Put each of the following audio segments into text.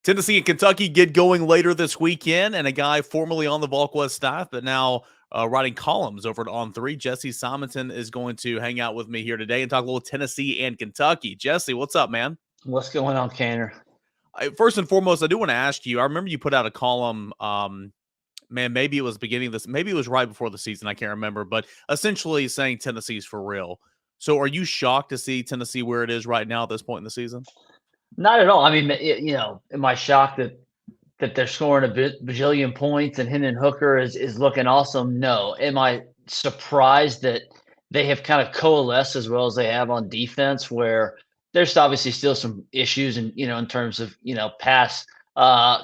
Tennessee and Kentucky get going later this weekend, and a guy formerly on the Volquest staff, but now writing columns over at On3, Jesse Simonton, is going to hang out with me here today and talk a little Tennessee and Kentucky. Jesse, what's up, man? What's going on, Cain? First and foremost, I do want to ask you. I remember you put out a column. Man, maybe it was beginning of this. Maybe it was right before the season. I can't remember, but essentially saying Tennessee's for real. So, are you shocked to see Tennessee where it is right now at this point in the season? Not at all. I mean, am I shocked that they're scoring a bajillion points and Hendon Hooker is looking awesome? No. Am I surprised that they have kind of coalesced as well as they have on defense, where there's obviously still some issues in terms of pass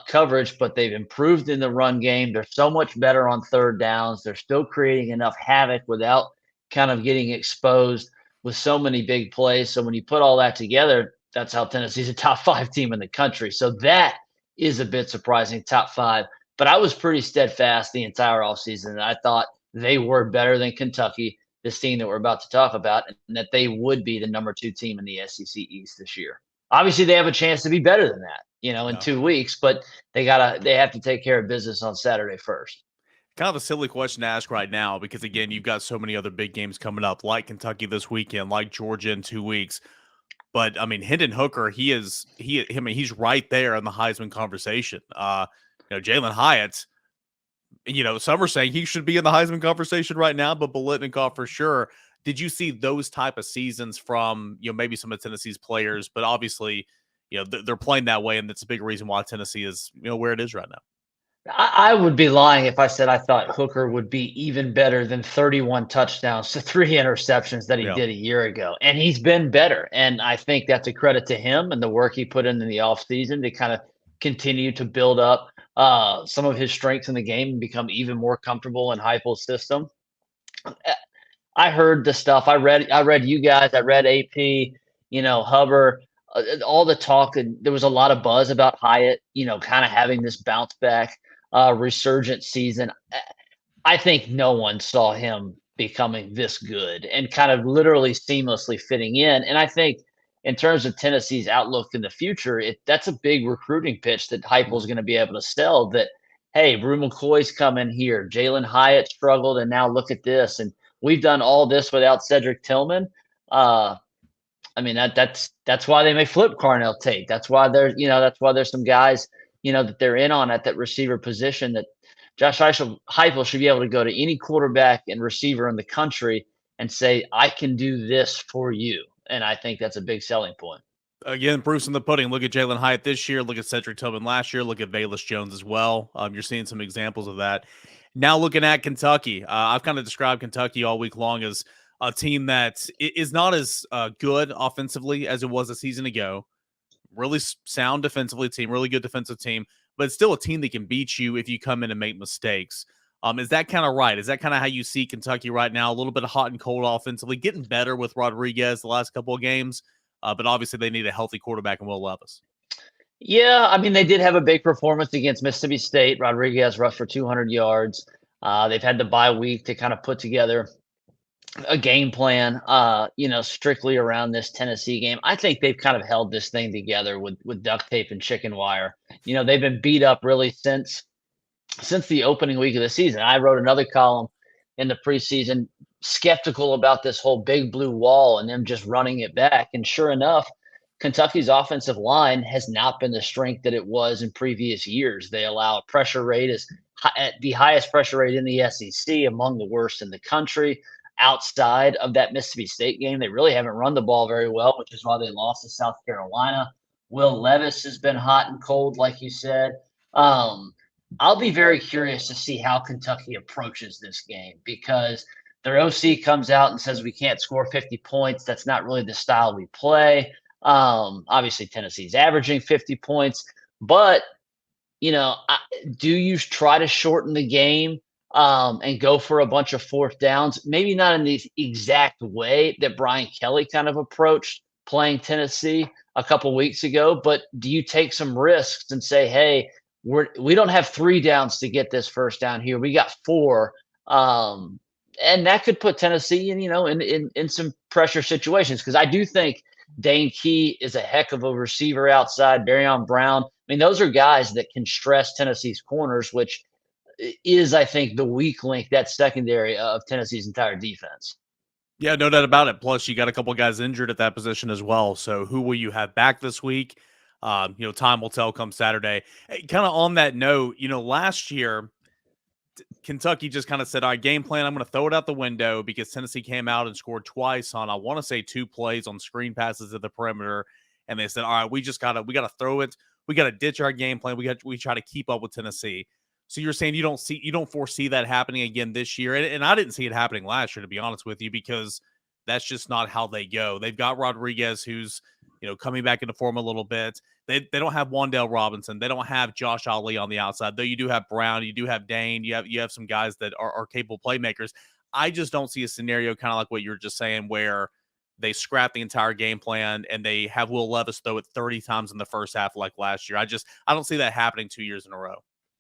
coverage, but they've improved in the run game. They're so much better on third downs. They're still creating enough havoc without kind of getting exposed with so many big plays. So when you put all that together, that's how Tennessee's a top 5 team in the country. So that is a bit surprising, top 5. But I was pretty steadfast the entire offseason. And I thought they were better than Kentucky, this team that we're about to talk about, and that they would be the number 2 team in the SEC East this year. Obviously, they have a chance to be better than that, in 2 weeks, but they have to take care of business on Saturday first. Kind of a silly question to ask right now because, again, you've got so many other big games coming up, like Kentucky this weekend, like Georgia in 2 weeks. But I mean, Hendon Hooker, he's right there in the Heisman conversation. Jalen Hyatt, some are saying he should be in the Heisman conversation right now, but Biletnikoff for sure. Did you see those type of seasons from, maybe some of Tennessee's players, but obviously, they're playing that way, and that's a big reason why Tennessee is, where it is right now. I would be lying if I said I thought Hooker would be even better than 31 touchdowns to 3 interceptions that he did a year ago. And he's been better. And I think that's a credit to him and the work he put in the offseason to kind of continue to build up some of his strengths in the game and become even more comfortable in Heupel's system. I heard the stuff. I read you guys. I read AP, Hubbard. All the talk, and there was a lot of buzz about Hyatt, kind of having this bounce back resurgent season. I think no one saw him becoming this good and kind of literally seamlessly fitting in. And I think in terms of Tennessee's outlook in the future, that's a big recruiting pitch that Heupel's going to be able to sell that, hey, Brew McCoy's coming here. Jalen Hyatt struggled, and now look at this. And we've done all this without Cedric Tillman. I mean, that's why they may flip Carnell Tate. That's why there's some guys, that they're in on at that receiver position that Josh Heupel should be able to go to any quarterback and receiver in the country and say, I can do this for you. And I think that's a big selling point. Again, proof's in the pudding. Look at Jalen Hyatt this year. Look at Cedric Tillman last year. Look at Velus Jones as well. You're seeing some examples of that. Now looking at Kentucky, I've kind of described Kentucky all week long as a team that is not as good offensively as it was a season ago. Really sound defensively team, really good defensive team, but it's still a team that can beat you if you come in and make mistakes. Is that kind of right? Is that kind of how you see Kentucky right now? A little bit of hot and cold offensively, getting better with Rodriguez the last couple of games, but obviously they need a healthy quarterback in Will Levis. Yeah, I mean, they did have a big performance against Mississippi State. Rodriguez rushed for 200 yards. They've had the bye week to kind of put together a game plan, strictly around this Tennessee game. I think they've kind of held this thing together with duct tape and chicken wire. They've been beat up really since the opening week of the season. I wrote another column in the preseason, skeptical about this whole big blue wall and them just running it back. And sure enough, Kentucky's offensive line has not been the strength that it was in previous years. They allow a pressure rate at the highest pressure rate in the SEC, among the worst in the country. Outside of that Mississippi State game, they really haven't run the ball very well, which is why they lost to South Carolina. Will Levis has been hot and cold, like you said. I'll be very curious to see how Kentucky approaches this game because their OC comes out and says we can't score 50 points. That's not really the style we play. Obviously, Tennessee's averaging 50 points, but do you try to shorten the game and go for a bunch of fourth downs? Maybe not in the exact way that Brian Kelly kind of approached playing Tennessee a couple weeks ago, but do you take some risks and say, hey, we don't have 3 downs to get this first down here. We got 4. And that could put Tennessee in some pressure situations because I do think Dane Key is a heck of a receiver outside. Barryon Brown. I mean, those are guys that can stress Tennessee's corners, which is, I think, the weak link, that secondary of Tennessee's entire defense. Yeah, no doubt about it. Plus, you got a couple guys injured at that position as well. So, who will you have back this week? Time will tell come Saturday. Hey, kind of on that note, last year, Kentucky just kind of said, all right, game plan, I'm going to throw it out the window because Tennessee came out and scored twice on, I want to say, 2 plays on screen passes at the perimeter. And they said, all right, we got to throw it. We got to ditch our game plan. We try to keep up with Tennessee. So you're saying you don't foresee that happening again this year. And I didn't see it happening last year, to be honest with you, because that's just not how they go. They've got Rodriguez, who's, coming back into form a little bit. They don't have Wandale Robinson. They don't have Josh Ali on the outside, though you do have Brown, you do have Dane, you have some guys that are capable playmakers. I just don't see a scenario kind of like what you're just saying where they scrap the entire game plan and they have Will Levis throw it 30 times in the first half like last year. I don't see that happening 2 years in a row.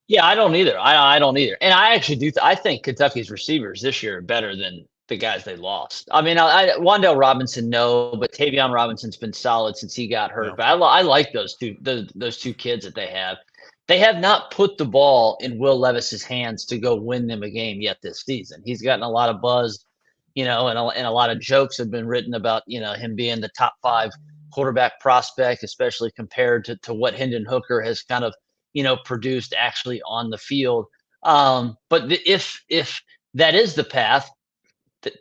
Yeah, I don't either. I don't either. And I actually do. I think Kentucky's receivers this year are better than the guys they lost. I mean, Wandale Robinson, no, but Tavion Robinson's been solid since he got hurt. Yeah. But I like those two kids that they have. They have not put the ball in Will Levis's hands to go win them a game yet this season. He's gotten a lot of buzz, and a lot of jokes have been written about him being the top 5 quarterback prospect, especially compared to what Hendon Hooker has kind of produced actually on the field. But if that is the path,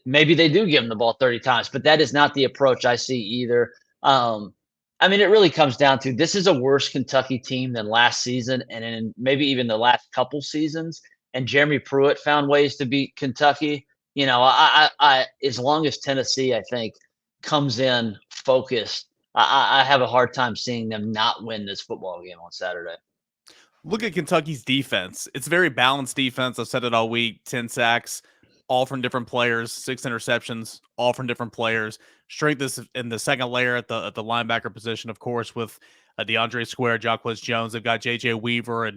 maybe they do give him the ball 30 times, but that is not the approach I see either. I mean, it really comes down to this is a worse Kentucky team than last season and in maybe even the last couple seasons. And Jeremy Pruitt found ways to beat Kentucky. I as long as Tennessee, I think, comes in focused, I have a hard time seeing them not win this football game on Saturday. Look at Kentucky's defense. It's a very balanced defense. I've said it all week. 10 sacks, all from different players. 6 interceptions, all from different players. Strength is in the second layer at the linebacker position, of course, with DeAndre Square, Volquest Jones. They've got J.J. Weaver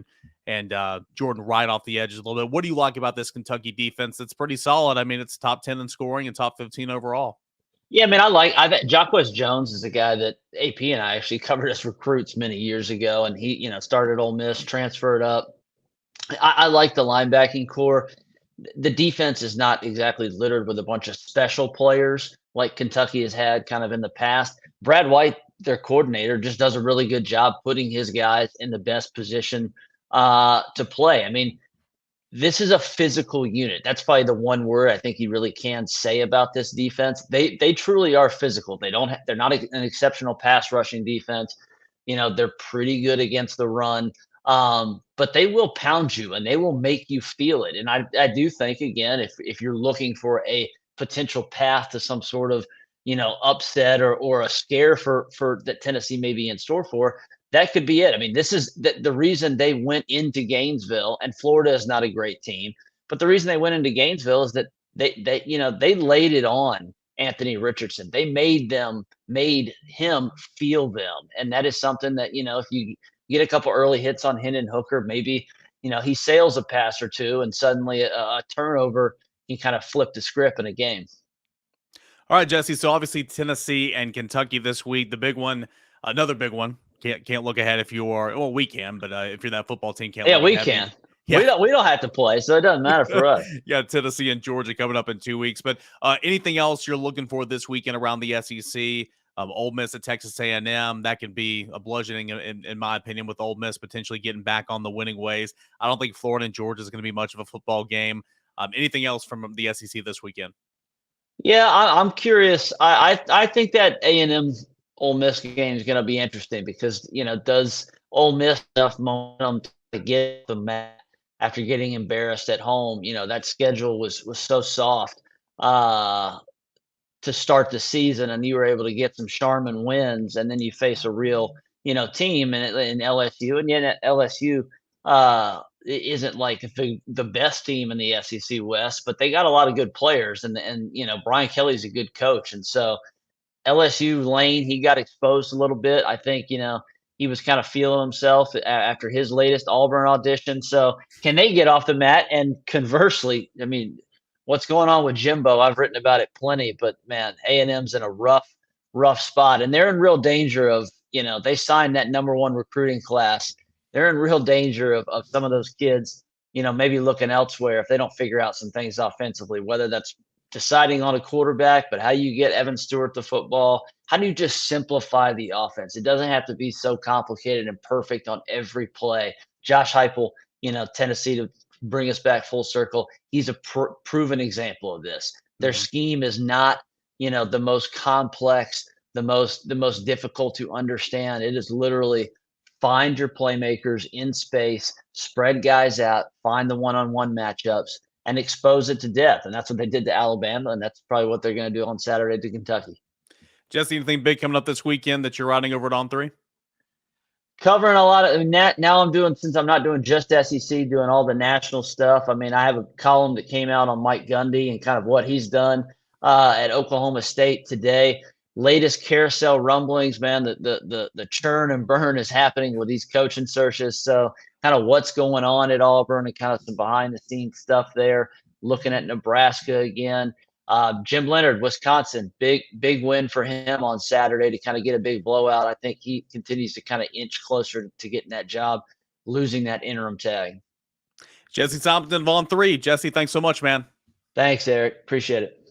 and Jordan Wright off the edges a little bit. What do you like about this Kentucky defense? It's pretty solid. I mean, it's top 10 in scoring and top 15 overall. Yeah, I mean, I bet Volquest Jones is a guy that AP and I actually covered as recruits many years ago, and he, started Ole Miss, transferred up. I like the linebacking core. The defense is not exactly littered with a bunch of special players like Kentucky has had kind of in the past. Brad White, their coordinator, just does a really good job putting his guys in the best position to play. I mean, this is a physical unit. That's probably the one word I think you really can say about this defense. They truly are physical. They're not an exceptional pass rushing defense. They're pretty good against the run. But they will pound you and they will make you feel it. And I do think, again, if you're looking for a potential path to some sort of upset or a scare for that Tennessee may be in store for, that could be it. I mean, this is the reason they went into Gainesville, and Florida is not a great team, but the reason they went into Gainesville is that they laid it on Anthony Richardson. They made him feel them, and that is something that if you get a couple early hits on Hendon Hooker, maybe he sails a pass or two, and suddenly a turnover can kind of flip the script in a game. All right, Jesse. So obviously Tennessee and Kentucky this week. The big one, another big one. Can't look ahead if you are. Well, we can, but if you're that football team, can't. Yeah, look we ahead. can. Yeah. We don't have to play, so it doesn't matter for us. Yeah, Tennessee and Georgia coming up in 2 weeks. But anything else you're looking for this weekend around the SEC? Ole Miss at Texas A&M, that could be a bludgeoning in my opinion, with Ole Miss potentially getting back on the winning ways. I don't think Florida and Georgia is going to be much of a football game. Anything else from the SEC this weekend? Yeah, I'm curious. I think that A&M Ole Miss game is going to be interesting because does Ole Miss enough momentum to get the mat after getting embarrassed at home? That schedule was so soft to start the season, and you were able to get some Charmin wins, and then you face a real team in LSU, and yet LSU isn't like the best team in the SEC West, but they got a lot of good players, and Brian Kelly's a good coach, and so LSU Lane, he got exposed a little bit. I think he was kind of feeling himself after his latest Auburn audition. So can they get off the mat? And conversely, I mean, what's going on with Jimbo? I've written about it plenty, but man, A&M's in a rough rough spot, and they're in real danger of, they signed that #1 recruiting class. They're in real danger of some of those kids, maybe looking elsewhere if they don't figure out some things offensively, whether that's deciding on a quarterback, but how you get Evan Stewart the football. How do you just simplify the offense? It doesn't have to be so complicated and perfect on every play. Josh Heupel, Tennessee, to bring us back full circle, he's a proven example of this. Their scheme is not, the most complex, the most difficult to understand. It is literally find your playmakers in space, spread guys out, find the one-on-one matchups, and expose it to death. And that's what they did to Alabama, and that's probably what they're going to do on Saturday to Kentucky. Jesse, anything big coming up this weekend that you're riding over at On3? Covering a lot of, I mean, now I'm doing, since I'm not doing just SEC, doing all the national stuff. I mean, I have a column that came out on Mike Gundy and kind of what he's done at Oklahoma State today. Latest carousel rumblings, man. The churn and burn is happening with these coaching searches. So kind of what's going on at Auburn and kind of some behind the scenes stuff there. Looking at Nebraska again. Jim Leonard, Wisconsin, big win for him on Saturday to kind of get a big blowout. I think he continues to kind of inch closer to getting that job, losing that interim tag. Jesse Simonton of On3. Jesse, thanks so much, man. Thanks, Eric. Appreciate it.